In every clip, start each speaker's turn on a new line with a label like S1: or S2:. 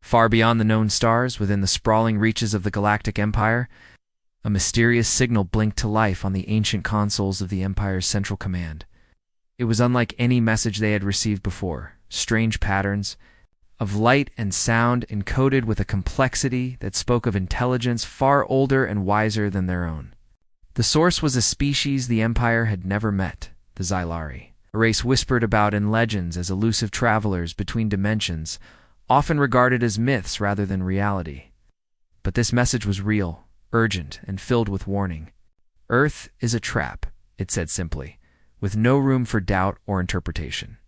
S1: Far beyond the known stars, within the sprawling reaches of the galactic empire, a mysterious signal blinked to life on the ancient consoles of the Empire's central command. It was unlike any message they had received before. Strange patterns of light and sound encoded with a complexity that spoke of intelligence far older and wiser than their own. The source was a species the Empire had never met, the Xylari, a race whispered about in legends as elusive travelers between dimensions, often regarded as myths rather than reality. But this message was real, urgent, and filled with warning. Earth is a trap, it said simply, with no room for doubt or interpretation.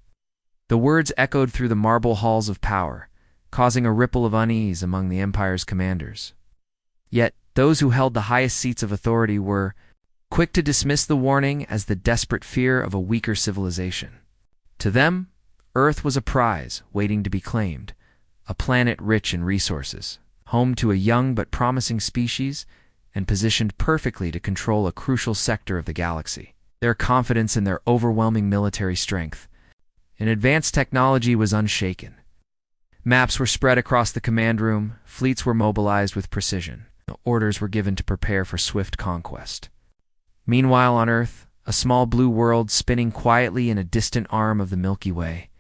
S1: The words echoed through the marble halls of power, causing a ripple of unease among the Empire's commanders. Yet, those who held the highest seats of authority were quick to dismiss the warning as the desperate fear of a weaker civilization. To them, Earth was a prize waiting to be claimed, a planet rich in resources, home to a young but promising species, and positioned perfectly to control a crucial sector of the galaxy. Their confidence in their overwhelming military strength and advanced technology was unshaken. Maps were spread across the command room, fleets were mobilized with precision. Orders were given to prepare for swift conquest. Meanwhile on Earth, a small blue world spinning quietly in a distant arm of the Milky Way,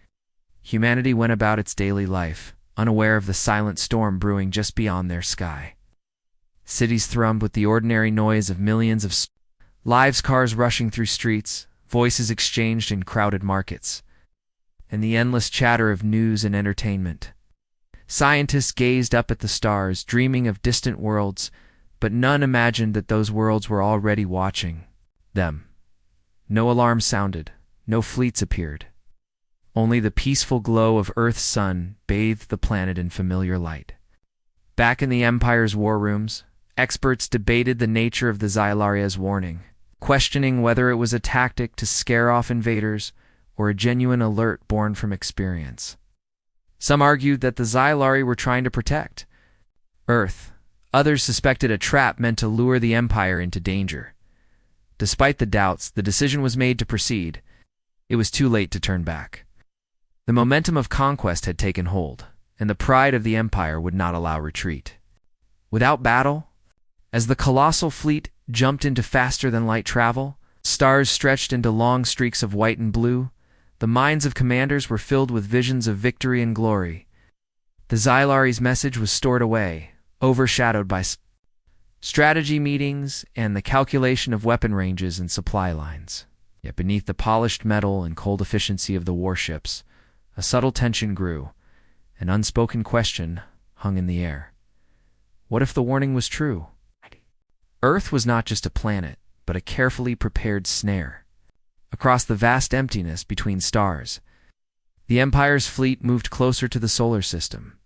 S1: humanity went about its daily life, unaware of the silent storm brewing just beyond their sky. Cities thrummed with the ordinary noise of millions of lives, cars rushing through streets, voices exchanged in crowded markets, and the endless chatter of news and entertainment. Scientists gazed up at the stars, dreaming of distant worlds, but none imagined that those worlds were already watching them. No alarm sounded, no fleets appeared. Only the peaceful glow of Earth's sun bathed the planet in familiar light. Back in the Empire's war rooms, experts debated the nature of the Xylaria's warning, questioning whether it was a tactic to scare off invaders or a genuine alert born from experience. Some argued that the Xylari were trying to protect Earth. Others suspected a trap meant to lure the Empire into danger. Despite the doubts, the decision was made to proceed. It was too late to turn back. The momentum of conquest had taken hold, and the pride of the Empire would not allow retreat. Without battle, as the colossal fleet jumped into faster-than-light travel, stars stretched into long streaks of white and blue, the minds of commanders were filled with visions of victory and glory. The Xylari's message was stored away, overshadowed by strategy meetings and the calculation of weapon ranges and supply lines. Yet beneath the polished metal and cold efficiency of the warships, a subtle tension grew. An unspoken question hung in the air. What if the warning was true? Earth was not just a planet, but a carefully prepared snare. Across the vast emptiness between stars, the Empire's fleet moved closer to the solar system,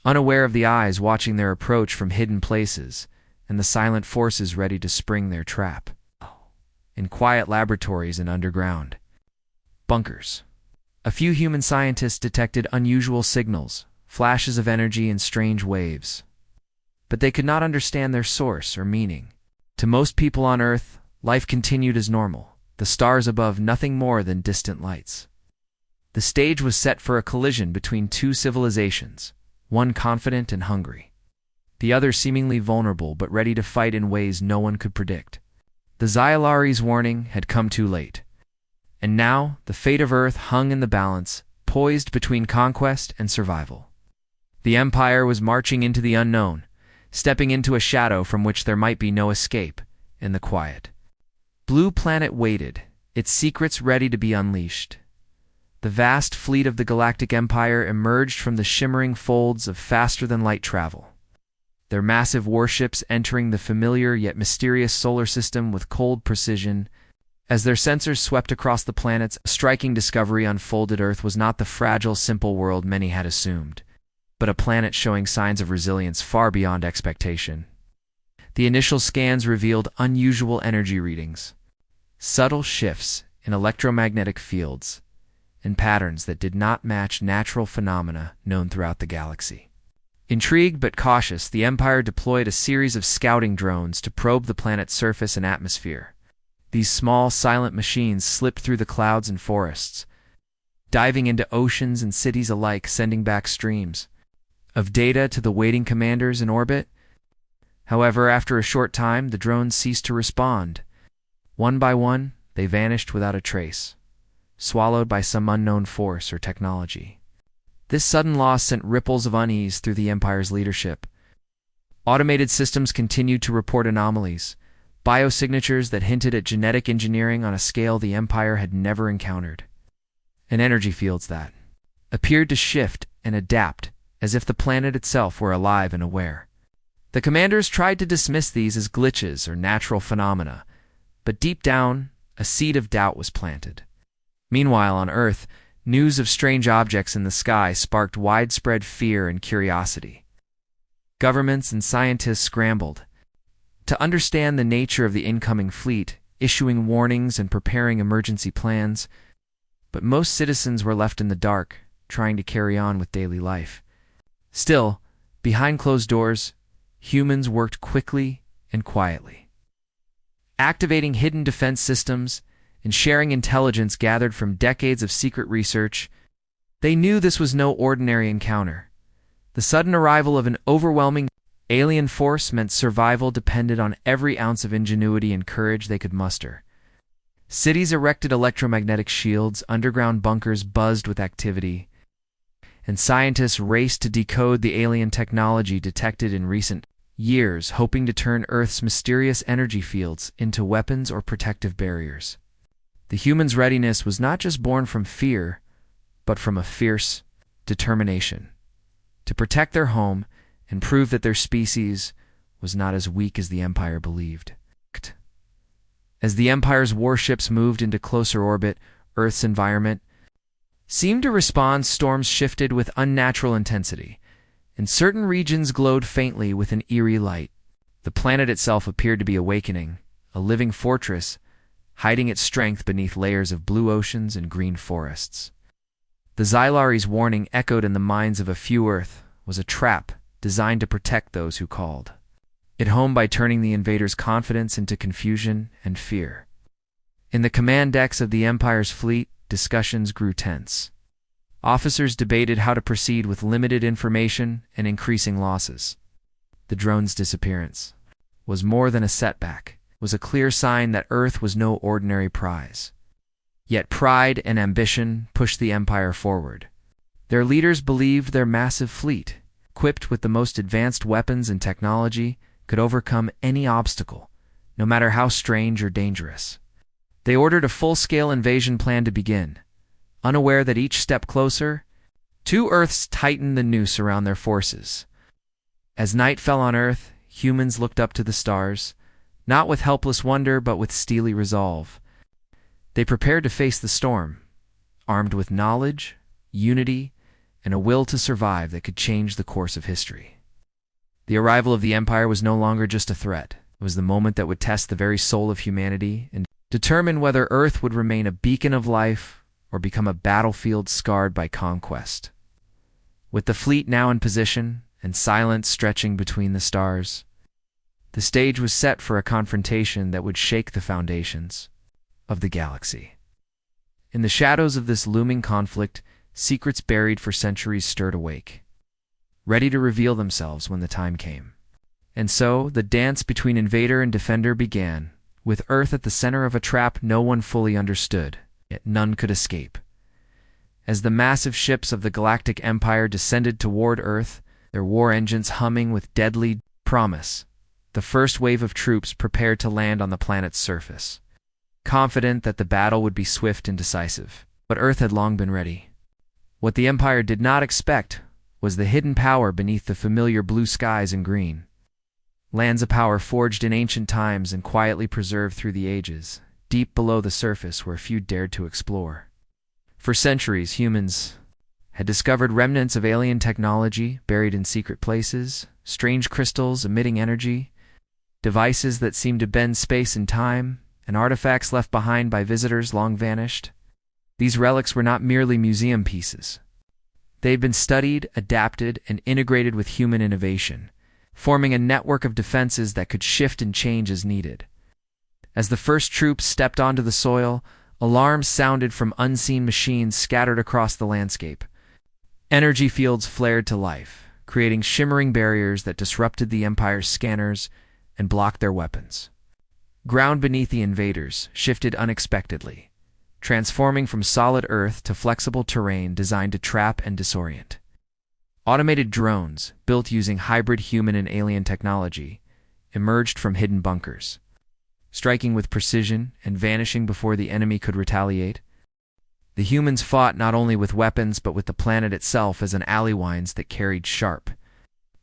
S1: unaware of the eyes watching their approach from hidden places and the silent forces ready to spring their trap. In quiet laboratories and underground bunkers, a few human scientists detected unusual signals, flashes of energy and strange waves. But they could not understand their source or meaning. To most people on Earth, life continued as normal, the stars above nothing more than distant lights. The stage was set for a collision between two civilizations, one confident and hungry, the other seemingly vulnerable but ready to fight in ways no one could predict. The Xylari's warning had come too late, and now the fate of Earth hung in the balance, poised between conquest and survival. The Empire was marching into the unknown, stepping into a shadow from which there might be no escape in the quiet. Blue Planet waited, its secrets ready to be unleashed. The vast fleet of the Galactic Empire emerged from the shimmering folds of faster-than-light travel, their massive warships entering the familiar yet mysterious solar system with cold precision. As their sensors swept across the planets, a striking discovery unfolded. Earth was not the fragile, simple world many had assumed, but a planet showing signs of resilience far beyond expectation. The initial scans revealed unusual energy readings, subtle shifts in electromagnetic fields, and patterns that did not match natural phenomena known throughout the galaxy. Intrigued but cautious, the Empire deployed a series of scouting drones to probe the planet's surface and atmosphere. These small, silent machines slipped through the clouds and forests, diving into oceans and cities alike, sending back streams of data to the waiting commanders in orbit. However, after a short time, the drones ceased to respond. One by one, they vanished without a trace, swallowed by some unknown force or technology. This sudden loss sent ripples of unease through the Empire's leadership. Automated systems continued to report anomalies, biosignatures that hinted at genetic engineering on a scale the Empire had never encountered, and energy fields that appeared to shift and adapt as if the planet itself were alive and aware. The commanders tried to dismiss these as glitches or natural phenomena, but deep down, a seed of doubt was planted. Meanwhile, on Earth, news of strange objects in the sky sparked widespread fear and curiosity. Governments and scientists scrambled to understand the nature of the incoming fleet, issuing warnings and preparing emergency plans, but most citizens were left in the dark, trying to carry on with daily life. Still, behind closed doors, humans worked quickly and quietly, activating hidden defense systems and sharing intelligence gathered from decades of secret research. They knew this was no ordinary encounter. The sudden arrival of an overwhelming alien force meant survival depended on every ounce of ingenuity and courage they could muster. Cities erected electromagnetic shields, underground bunkers buzzed with activity, and scientists raced to decode the alien technology detected in recent years, hoping to turn Earth's mysterious energy fields into weapons or protective barriers. The humans' readiness was not just born from fear, but from a fierce determination to protect their home and prove that their species was not as weak as the Empire believed. As the Empire's warships moved into closer orbit, Earth's environment seemed to respond. Storms shifted with unnatural intensity, and certain regions glowed faintly with an eerie light. The planet itself appeared to be awakening, a living fortress, hiding its strength beneath layers of blue oceans and green forests. The Xylari's warning echoed in the minds of a few. Earth was a trap designed to protect those who called it home by turning the invaders' confidence into confusion and fear. In the command decks of the Empire's fleet, discussions grew tense. Officers debated how to proceed with limited information and increasing losses. The drone's disappearance was more than a setback. It was a clear sign that Earth was no ordinary prize. Yet pride and ambition pushed the Empire forward. Their leaders believed their massive fleet, equipped with the most advanced weapons and technology, could overcome any obstacle, no matter how strange or dangerous. They ordered a full-scale invasion plan to begin, unaware that each step closer, two Earths tightened the noose around their forces. As night fell on Earth, humans looked up to the stars, not with helpless wonder but with steely resolve. They prepared to face the storm, armed with knowledge, unity, and a will to survive that could change the course of history. The arrival of the Empire was no longer just a threat. It was the moment that would test the very soul of humanity and determine whether Earth would remain a beacon of life or become a battlefield scarred by conquest. With the fleet now in position and silence stretching between the stars, the stage was set for a confrontation that would shake the foundations of the galaxy. In the shadows of this looming conflict, secrets buried for centuries stirred awake, ready to reveal themselves when the time came. And so, the dance between invader and defender began, with Earth at the center of a trap no one fully understood, yet none could escape. As the massive ships of the Galactic Empire descended toward Earth, their war engines humming with deadly promise, the first wave of troops prepared to land on the planet's surface, confident that the battle would be swift and decisive. But Earth had long been ready. What the Empire did not expect was the hidden power beneath the familiar blue skies and green. Lands of power forged in ancient times and quietly preserved through the ages, deep below the surface where few dared to explore. For centuries, humans had discovered remnants of alien technology buried in secret places, strange crystals emitting energy, devices that seemed to bend space and time, and artifacts left behind by visitors long vanished. These relics were not merely museum pieces. They had been studied, adapted, and integrated with human innovation, forming a network of defenses that could shift and change as needed. As the first troops stepped onto the soil, alarms sounded from unseen machines scattered across the landscape. Energy fields flared to life, creating shimmering barriers that disrupted the Empire's scanners and blocked their weapons. Ground beneath the invaders shifted unexpectedly, transforming from solid earth to flexible terrain designed to trap and disorient. Automated drones, built using hybrid human and alien technology, emerged from hidden bunkers, striking with precision and vanishing before the enemy could retaliate. The humans fought not only with weapons but with the planet itself as an alleywines that carried sharp,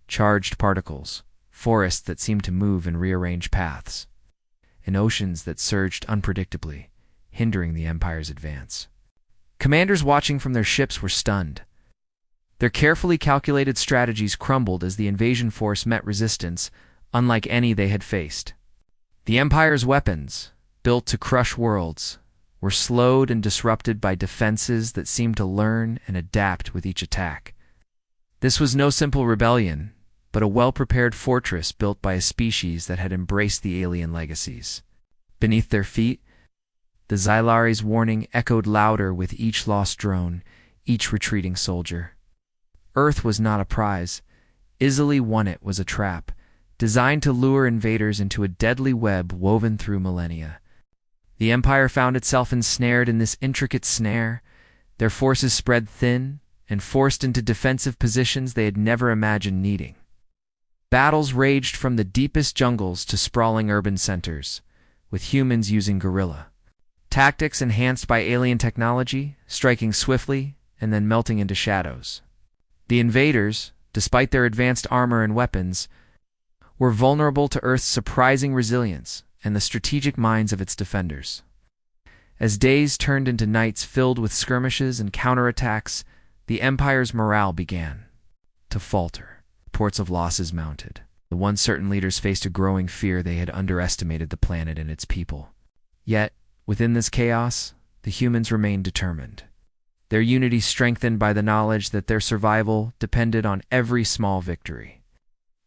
S1: charged particles, forests that seemed to move and rearrange paths, and oceans that surged unpredictably, hindering the Empire's advance. Commanders watching from their ships were stunned. Their carefully calculated strategies crumbled as the invasion force met resistance unlike any they had faced. The Empire's weapons, built to crush worlds, were slowed and disrupted by defenses that seemed to learn and adapt with each attack. This was no simple rebellion, but a well-prepared fortress built by a species that had embraced the alien legacies. Beneath their feet, the Xylari's warning echoed louder with each lost drone, each retreating soldier. Earth was not a prize. Easily won it was a trap, designed to lure invaders into a deadly web woven through millennia. The Empire found itself ensnared in this intricate snare, their forces spread thin and forced into defensive positions they had never imagined needing. Battles raged from the deepest jungles to sprawling urban centers, with humans using guerrilla tactics enhanced by alien technology, striking swiftly and then melting into shadows. The invaders, despite their advanced armor and weapons, were vulnerable to Earth's surprising resilience and the strategic minds of its defenders. As days turned into nights filled with skirmishes and counterattacks, the Empire's morale began to falter. Reports of losses mounted. The once certain leaders faced a growing fear they had underestimated the planet and its people. Yet, within this chaos, the humans remained determined. Their unity strengthened by the knowledge that their survival depended on every small victory.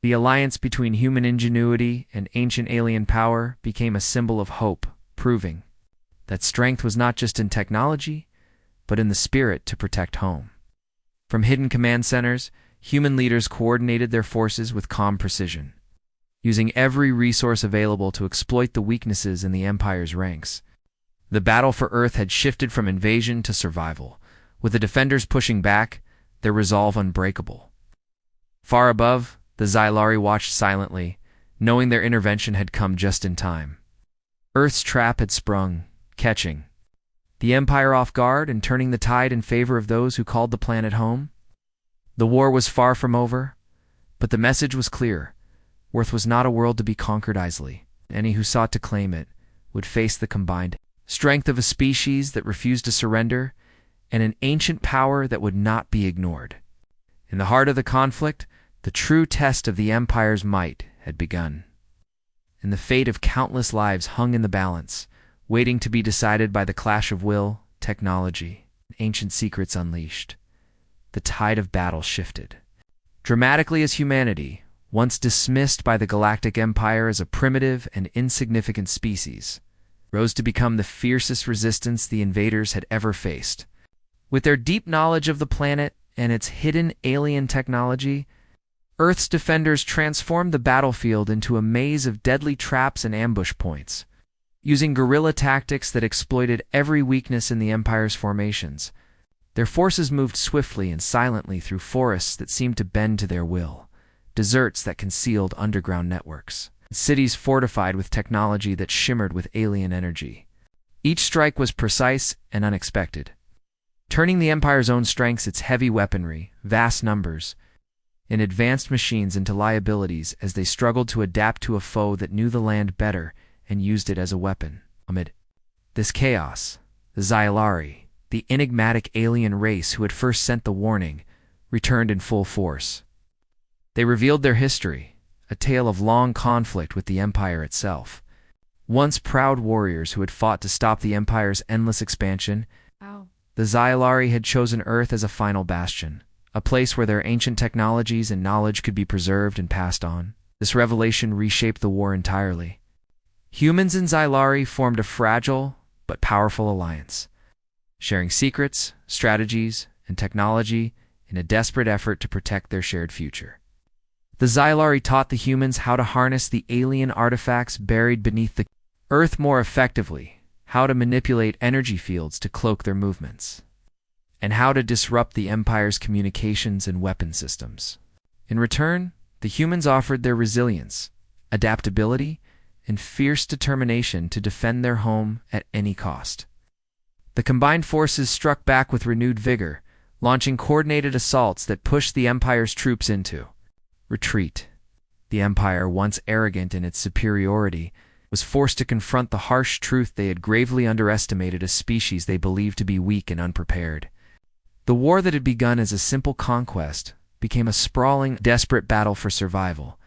S1: The alliance between human ingenuity and ancient alien power became a symbol of hope, proving that strength was not just in technology, but in the spirit to protect home. From hidden command centers, human leaders coordinated their forces with calm precision, using every resource available to exploit the weaknesses in the Empire's ranks. The battle for Earth had shifted from invasion to survival, with the defenders pushing back, their resolve unbreakable. Far above, the Xylari watched silently, knowing their intervention had come just in time. Earth's trap had sprung, catching the Empire off guard and turning the tide in favor of those who called the planet home. The war was far from over, but the message was clear. Earth was not a world to be conquered easily. Any who sought to claim it would face the combined strength of a species that refused to surrender and an ancient power that would not be ignored. In the heart of the conflict, the true test of the Empire's might had begun, and the fate of countless lives hung in the balance, waiting to be decided by the clash of will, technology, and ancient secrets unleashed. The tide of battle shifted. Dramatically as humanity, once dismissed by the Galactic Empire as a primitive and insignificant species, rose to become the fiercest resistance the invaders had ever faced. With their deep knowledge of the planet and its hidden alien technology, Earth's defenders transformed the battlefield into a maze of deadly traps and ambush points. Using guerrilla tactics that exploited every weakness in the Empire's formations, their forces moved swiftly and silently through forests that seemed to bend to their will, deserts that concealed underground networks, cities fortified with technology that shimmered with alien energy. Each strike was precise and unexpected, turning the Empire's own strengths, its heavy weaponry, vast numbers, and advanced machines into liabilities as they struggled to adapt to a foe that knew the land better and used it as a weapon. Amid this chaos, the Xylari, the enigmatic alien race who had first sent the warning, returned in full force. They revealed their history, a tale of long conflict with the Empire itself. Once proud warriors who had fought to stop the Empire's endless expansion, the Xylari had chosen Earth as a final bastion, a place where their ancient technologies and knowledge could be preserved and passed on. This revelation reshaped the war entirely. Humans and Xylari formed a fragile but powerful alliance, sharing secrets, strategies, and technology in a desperate effort to protect their shared future. The Xylari taught the humans how to harness the alien artifacts buried beneath the Earth more effectively, how to manipulate energy fields to cloak their movements, and how to disrupt the Empire's communications and weapon systems. In return, the humans offered their resilience, adaptability, and fierce determination to defend their home at any cost. The combined forces struck back with renewed vigor, launching coordinated assaults that pushed the Empire's troops into retreat. The Empire, once arrogant in its superiority, was forced to confront the harsh truth they had gravely underestimated a species they believed to be weak and unprepared. The war that had begun as a simple conquest became a sprawling, desperate battle for survival,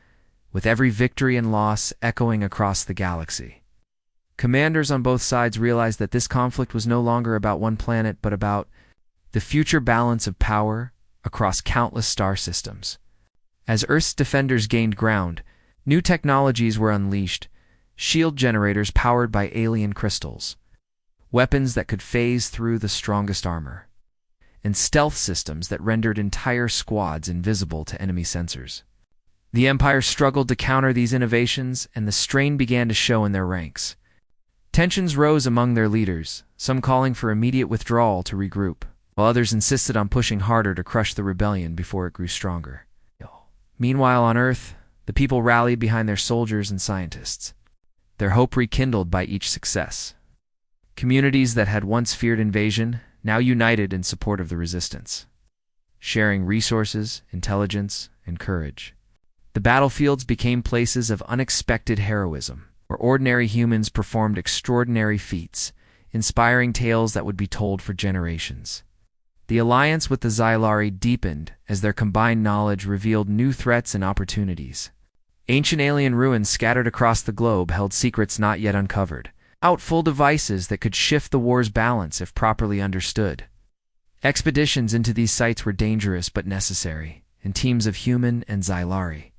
S1: with every victory and loss echoing across the galaxy. Commanders on both sides realized that this conflict was no longer about one planet but about the future balance of power across countless star systems. As Earth's defenders gained ground, new technologies were unleashed, shield generators powered by alien crystals, weapons that could phase through the strongest armor, and stealth systems that rendered entire squads invisible to enemy sensors. The Empire struggled to counter these innovations, and the strain began to show in their ranks. Tensions rose among their leaders, some calling for immediate withdrawal to regroup, while others insisted on pushing harder to crush the rebellion before it grew stronger. Meanwhile, on Earth, the people rallied behind their soldiers and scientists, their hope rekindled by each success. Communities that had once feared invasion now united in support of the resistance, sharing resources, intelligence, and courage. The battlefields became places of unexpected heroism, where ordinary humans performed extraordinary feats, inspiring tales that would be told for generations. The alliance with the Xylari deepened as their combined knowledge revealed new threats and opportunities. Ancient alien ruins scattered across the globe held secrets not yet uncovered, doubtful devices that could shift the war's balance if properly understood. Expeditions into these sites were dangerous but necessary, in teams of human and Xylari.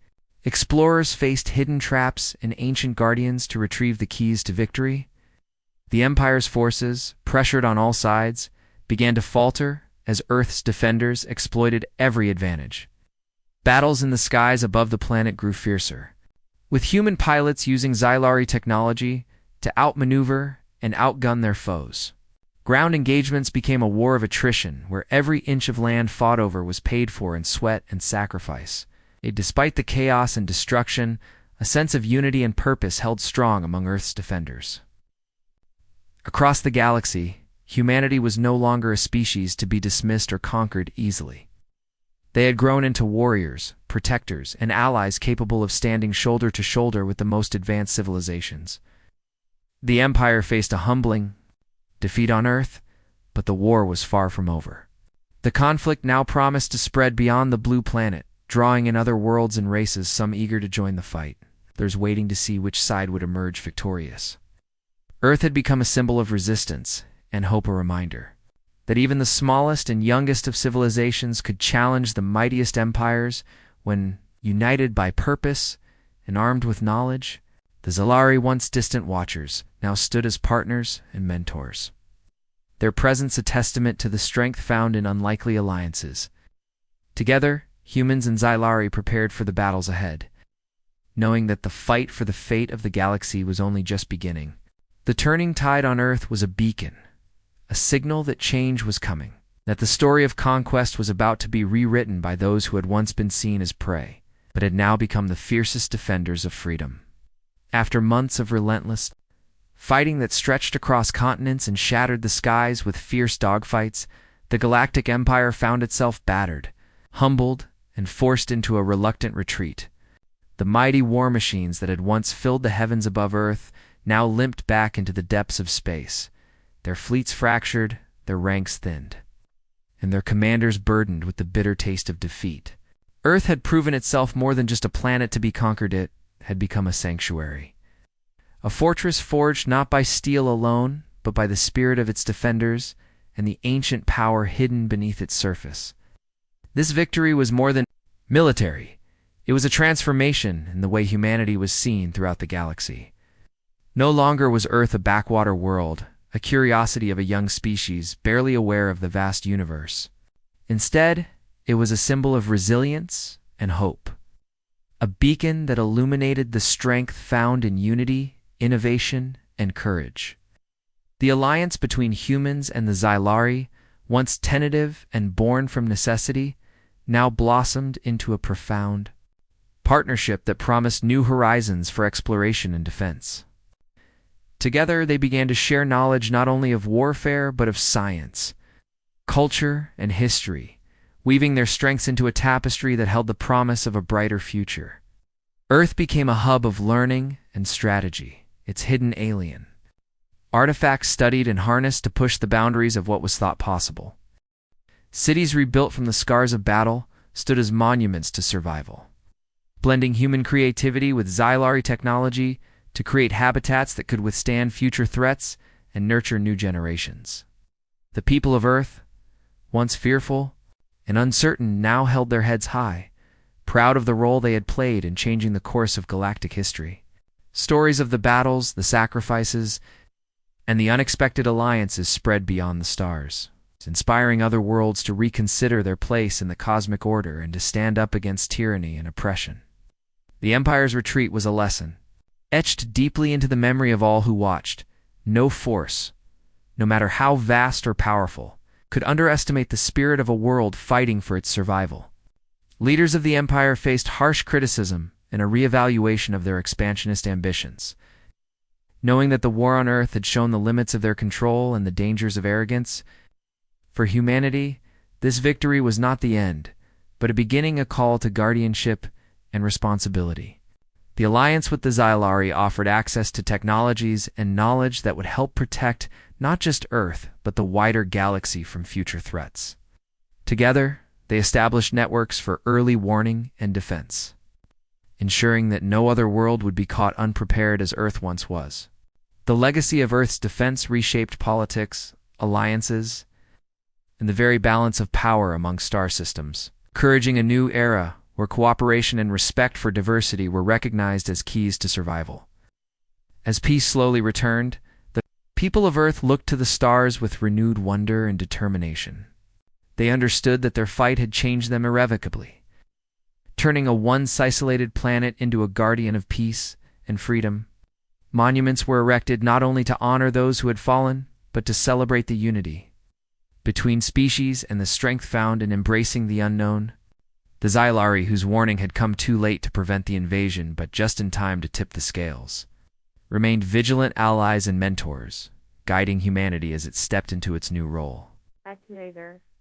S1: Explorers faced hidden traps and ancient guardians to retrieve the keys to victory. The Empire's forces, pressured on all sides, began to falter as Earth's defenders exploited every advantage. Battles in the skies above the planet grew fiercer, with human pilots using Xylari technology to outmaneuver and outgun their foes. Ground engagements became a war of attrition, where every inch of land fought over was paid for in sweat and sacrifice. Despite the chaos and destruction, a sense of unity and purpose held strong among Earth's defenders. Across the galaxy, humanity was no longer a species to be dismissed or conquered easily. They had grown into warriors, protectors, and allies capable of standing shoulder to shoulder with the most advanced civilizations. The Empire faced a humbling defeat on Earth, but the war was far from over. The conflict now promised to spread beyond the blue planet, drawing in other worlds and races, some eager to join the fight. There's waiting to see which side would emerge victorious. Earth had become a symbol of resistance, and hope a reminder that even the smallest and youngest of civilizations could challenge the mightiest empires when, united by purpose and armed with knowledge, the Xylari, once distant watchers, now stood as partners and mentors. Their presence a testament to the strength found in unlikely alliances. Together, humans and Xylari prepared for the battles ahead, knowing that the fight for the fate of the galaxy was only just beginning. The turning tide on Earth was a beacon, a signal that change was coming, that the story of conquest was about to be rewritten by those who had once been seen as prey, but had now become the fiercest defenders of freedom. After months of relentless fighting that stretched across continents and shattered the skies with fierce dogfights, the Galactic Empire found itself battered, humbled, and forced into a reluctant retreat. The mighty war machines that had once filled the heavens above Earth now limped back into the depths of space, their fleets fractured, their ranks thinned, and their commanders burdened with the bitter taste of defeat. Earth had proven itself more than just a planet to be conquered. It had become a sanctuary, a fortress forged not by steel alone, but by the spirit of its defenders and the ancient power hidden beneath its surface. This victory was more than military. It was a transformation in the way humanity was seen throughout the galaxy. No longer was Earth a backwater world, a curiosity of a young species barely aware of the vast universe. Instead, It was a symbol of resilience and hope, a beacon that illuminated the strength found in unity, innovation, and courage. The alliance between humans and the Xylari, once tentative and born from necessity, now blossomed into a profound partnership that promised new horizons for exploration and defense. Together, they began to share knowledge not only of warfare but of science, culture, and history, weaving their strengths into a tapestry that held the promise of a brighter future. Earth became a hub of learning and strategy, its hidden alien. Artifacts studied and harnessed to push the boundaries of what was thought possible. Cities rebuilt from the scars of battle stood as monuments to survival, blending human creativity with Xylari technology to create habitats that could withstand future threats and nurture new generations. The people of Earth, once fearful and uncertain, now held their heads high, proud of the role they had played in changing the course of galactic history. Stories of the battles, the sacrifices, and the unexpected alliances spread beyond the stars, inspiring other worlds to reconsider their place in the cosmic order and to stand up against tyranny and oppression. The Empire's retreat was a lesson, etched deeply into the memory of all who watched. No force, no matter how vast or powerful, could underestimate the spirit of a world fighting for its survival. Leaders of the Empire faced harsh criticism and a reevaluation of their expansionist ambitions. Knowing that the war on Earth had shown the limits of their control and the dangers of arrogance, for humanity, this victory was not the end, but a beginning, a call to guardianship and responsibility. The alliance with the Xylari offered access to technologies and knowledge that would help protect not just Earth, but the wider galaxy from future threats. Together, they established networks for early warning and defense, ensuring that no other world would be caught unprepared as Earth once was. The legacy of Earth's defense reshaped politics, alliances, and the very balance of power among star systems, encouraging a new era where cooperation and respect for diversity were recognized as keys to survival. As peace slowly returned, the people of Earth looked to the stars with renewed wonder and determination. They understood that their fight had changed them irrevocably, turning a once-isolated planet into a guardian of peace and freedom. Monuments were erected not only to honor those who had fallen, but to celebrate the unity between species and the strength found in embracing the unknown. The Xylari, whose warning had come too late to prevent the invasion but just in time to tip the scales, remained vigilant allies and mentors, guiding humanity as it stepped into its new role.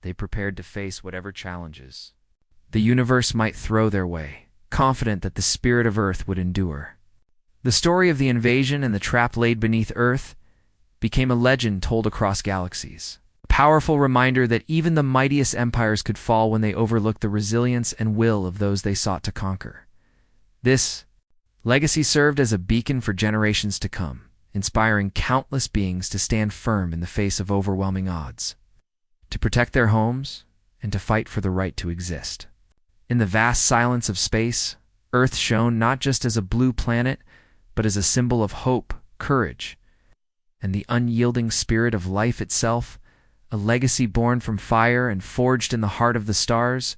S1: They prepared to face whatever challenges the universe might throw their way, confident that the spirit of Earth would endure. The story of the invasion and the trap laid beneath Earth became a legend told across galaxies, a powerful reminder that even the mightiest empires could fall when they overlooked the resilience and will of those they sought to conquer. This legacy served as a beacon for generations to come, inspiring countless beings to stand firm in the face of overwhelming odds, to protect their homes, and to fight for the right to exist. In the vast silence of space, Earth shone not just as a blue planet, but as a symbol of hope, courage, and the unyielding spirit of life itself, a legacy born from fire and forged in the heart of the stars,